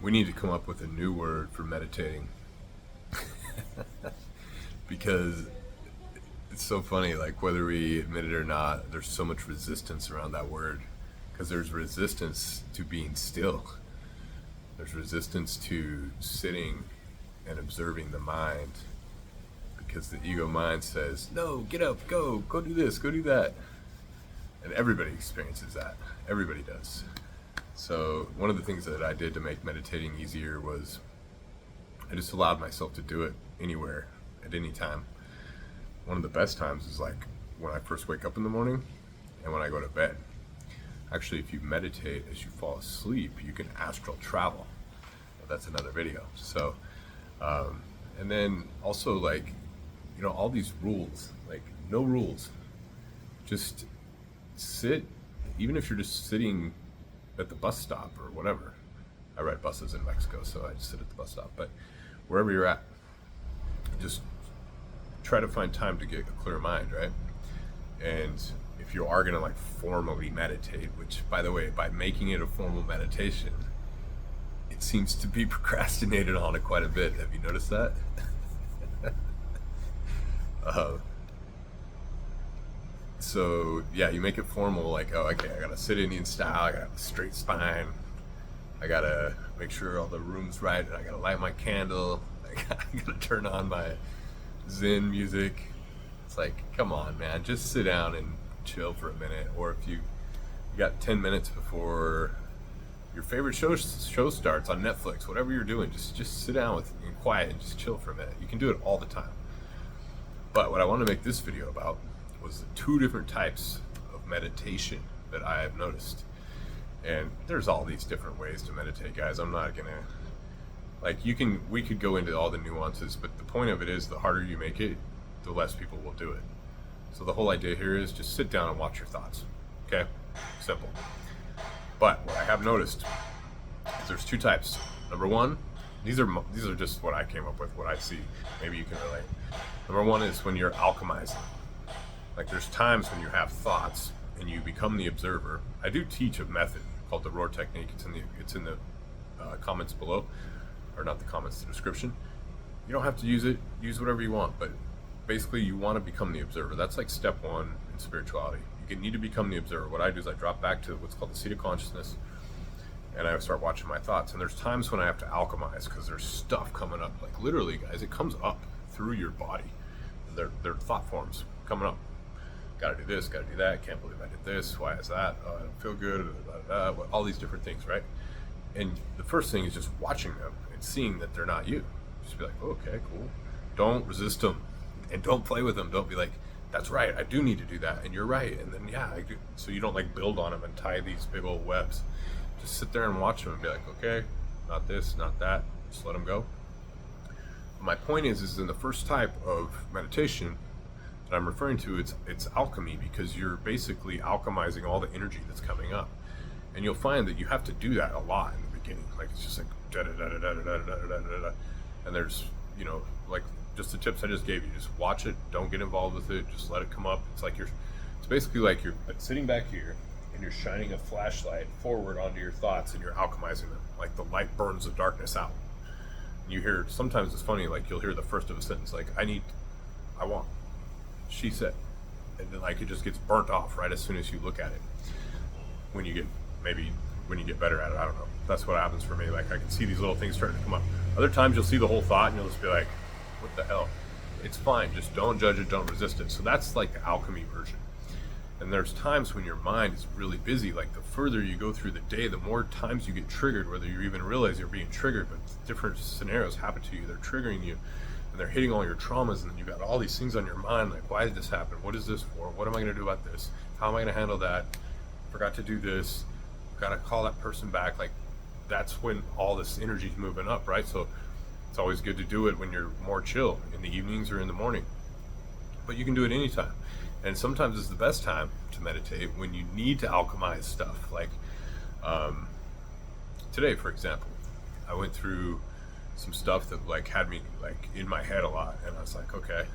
We need to come up with a new word for meditating because it's so funny, like whether we admit it or not, there's so much resistance around that word because there's resistance to being still. There's resistance to sitting and observing the mind because the ego mind says, no, get up, go do this, go do that. And everybody experiences that. Everybody does. So one of the things that I did to make meditating easier was I just allowed myself to do it anywhere, at any time. One of the best times is like when I first wake up in the morning and when I go to bed. Actually, if you meditate as you fall asleep, you can astral travel. But that's another video. So, and then also like, all these rules, like no rules. Just sit, even if you're just sitting at the bus stop or whatever. I ride buses in Mexico, so I just sit at the bus stop. But wherever you're at, just try to find time to get a clear mind, right? And if you are gonna like formally meditate, which by the way, by making it a formal meditation, it seems to be procrastinated on it quite a bit. Have you noticed that? So yeah, you make it formal, like, oh, okay, I gotta sit Indian style, I gotta have a straight spine, I gotta make sure all the room's right, and I gotta light my candle, I gotta turn on my Zen music. It's like, come on, man, just sit down and chill for a minute. Or if you got 10 minutes before your favorite show starts on Netflix, whatever you're doing, just sit down in quiet and just chill for a minute. You can do it all the time. But what I want to make this video about was the two different types of meditation that I have noticed. And there's all these different ways to meditate, guys. I'm not gonna, like, we could go into all the nuances, but the point of it is the harder you make it, the less people will do it. So the whole idea here is just sit down and watch your thoughts. Okay? Simple. But what I have noticed is there's two types. Number one, these are just what I came up with, what I see. Maybe you can relate. Number one is when you're alchemizing. Like there's times when you have thoughts and you become the observer. I do teach a method called the roar technique. It's in the comments below, or not the comments, the description. You don't have to use it. Use whatever you want, but basically you want to become the observer. That's like step one in spirituality. You need to become the observer. What I do is I drop back to what's called the seat of consciousness, and I start watching my thoughts. And there's times when I have to alchemize because there's stuff coming up. Like literally, guys, it comes up through your body. They're thought forms coming up. Got to do this, got to do that. Can't believe I did this. Why is that? I don't feel good. All these different things, right? And the first thing is just watching them and seeing that they're not you. Just be like, oh, okay, cool. Don't resist them, and don't play with them. Don't be like, that's right, I do need to do that, and you're right, and then yeah, I do. So you don't like build on them and tie these big old webs. Just sit there and watch them and be like, okay, not this, not that. Just let them go. My point is in the first type of meditation that I'm referring to, it's alchemy, because you're basically alchemizing all the energy that's coming up. And you'll find that you have to do that a lot in the beginning. Like it's just like da da da da da da da da da da. And there's, like just the tips I just gave you. Just watch it, don't get involved with it, just let it come up. It's basically like you're sitting back here and you're shining a flashlight forward onto your thoughts and you're alchemizing them. Like the light burns the darkness out. And you hear, sometimes it's funny, like you'll hear the first of a sentence, like, I want, she said. And then like it just gets burnt off right as soon as you look at it. When you get better at it, I don't know. That's what happens for me. Like I can see these little things starting to come up. Other times you'll see the whole thought and you'll just be like, what the hell? It's fine, just don't judge it, don't resist it. So that's like the alchemy version. And there's times when your mind is really busy, like the further you go through the day, the more times you get triggered, whether you even realize you're being triggered, but different scenarios happen to you, they're triggering you, and they're hitting all your traumas, and then you've got all these things on your mind, like, why did this happen? What is this for? What am I gonna do about this? How am I gonna handle that? Forgot to do this, gotta call that person back. Like, that's when all this energy is moving up, right? So it's always good to do it when you're more chill, in the evenings or in the morning. But you can do it anytime. And sometimes it's the best time to meditate when you need to alchemize stuff. Like today, for example, I went through some stuff that like had me like in my head a lot, and I was like, okay.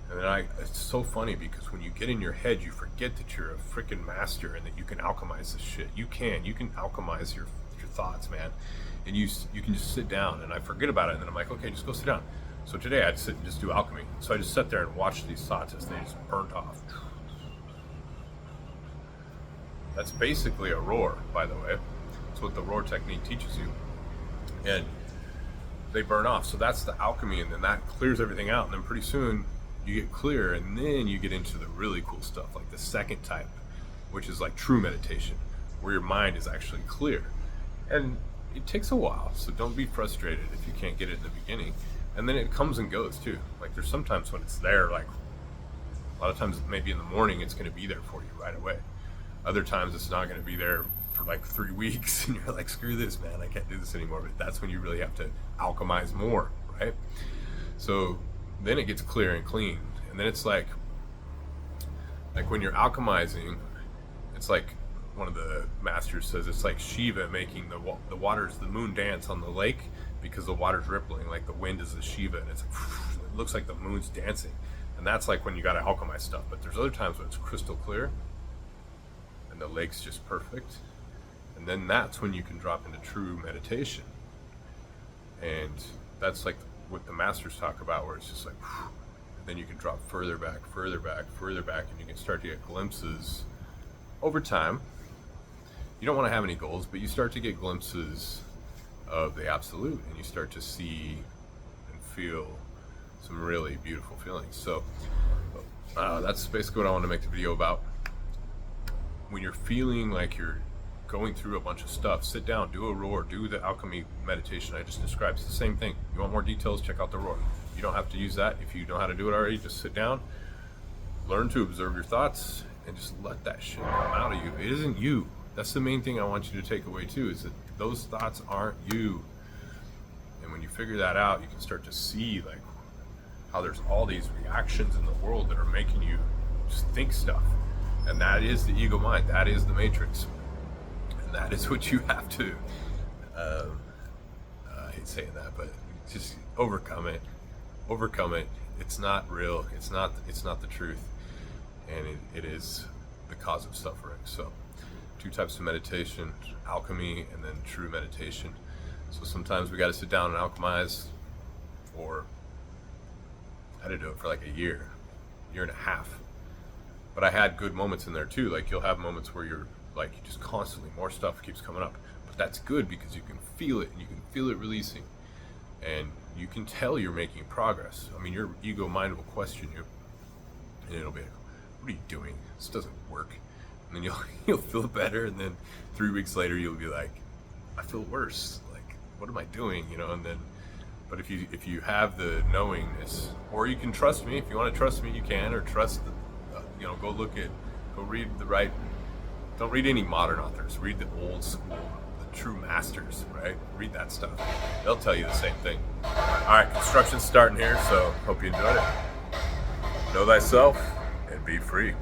And then it's so funny because when you get in your head, you forget that you're a freaking master and that you can alchemize this shit. You can alchemize your thoughts, man. And you can just sit down, and I forget about it, and then I'm like, okay, just go sit down. So today I'd sit and just do alchemy. So I just sat there and watched these thoughts as they just burnt off. That's basically a roar, by the way. That's what the roar technique teaches you. And they burn off. So that's the alchemy, and then that clears everything out. And then pretty soon you get clear, and then you get into the really cool stuff, like the second type, which is like true meditation, where your mind is actually clear. And it takes a while, so don't be frustrated if you can't get it in the beginning. And then it comes and goes too. Like there's sometimes when it's there, like a lot of times maybe in the morning it's going to be there for you right away. Other times it's not going to be there for like 3 weeks, and you're like, screw this, man, I can't do this anymore. But that's when you really have to alchemize more, right? So then it gets clear and clean. And then it's like when you're alchemizing, it's like one of the masters says, it's like Shiva making the waters, the moon dance on the lake, because the water's rippling, like the wind is the Shiva, and it's like, it looks like the moon's dancing. And that's like when you got to alchemize stuff. But there's other times when it's crystal clear and the lake's just perfect, and then that's when you can drop into true meditation. And that's like what the masters talk about, where it's just like, and then you can drop further back, further back, further back, and you can start to get glimpses over time. You don't want to have any goals, but you start to get glimpses of the absolute, and you start to see and feel some really beautiful feelings. So that's basically what I want to make the video about. When you're feeling like you're going through a bunch of stuff, sit down, do a roar, do the alchemy meditation I just described. It's the same thing. You want more details, check out the roar. You don't have to use that. If you know how to do it already, just sit down, learn to observe your thoughts, and just let that shit come out of you. It isn't you. That's the main thing I want you to take away too, is that those thoughts aren't you. And when you figure that out, you can start to see like how there's all these reactions in the world that are making you just think stuff. And that is the ego mind. That is the matrix. And that is what you have to, I hate saying that, but just overcome it. Overcome it. It's not real. It's not the truth. And it is the cause of suffering. So 2 types of meditation, alchemy and then true meditation. So sometimes we got to sit down and alchemize for, I had to do it for like a year and a half. But I had good moments in there too. Like you'll have moments where you're like, you just constantly, more stuff keeps coming up. But that's good because you can feel it, and you can feel it releasing. And you can tell you're making progress. I mean, your ego mind will question you, and it'll be like, what are you doing? This doesn't work. And then you'll feel better, and then 3 weeks later you'll be like, I feel worse. Like, what am I doing? You know, and then, but if you have the knowingness, or you can trust me. If you want to trust me, you can, or trust the, go read the right. Don't read any modern authors. Read the old school, the true masters, right? Read that stuff. They'll tell you the same thing. All right, construction's starting here, so hope you enjoyed it. Know thyself and be free.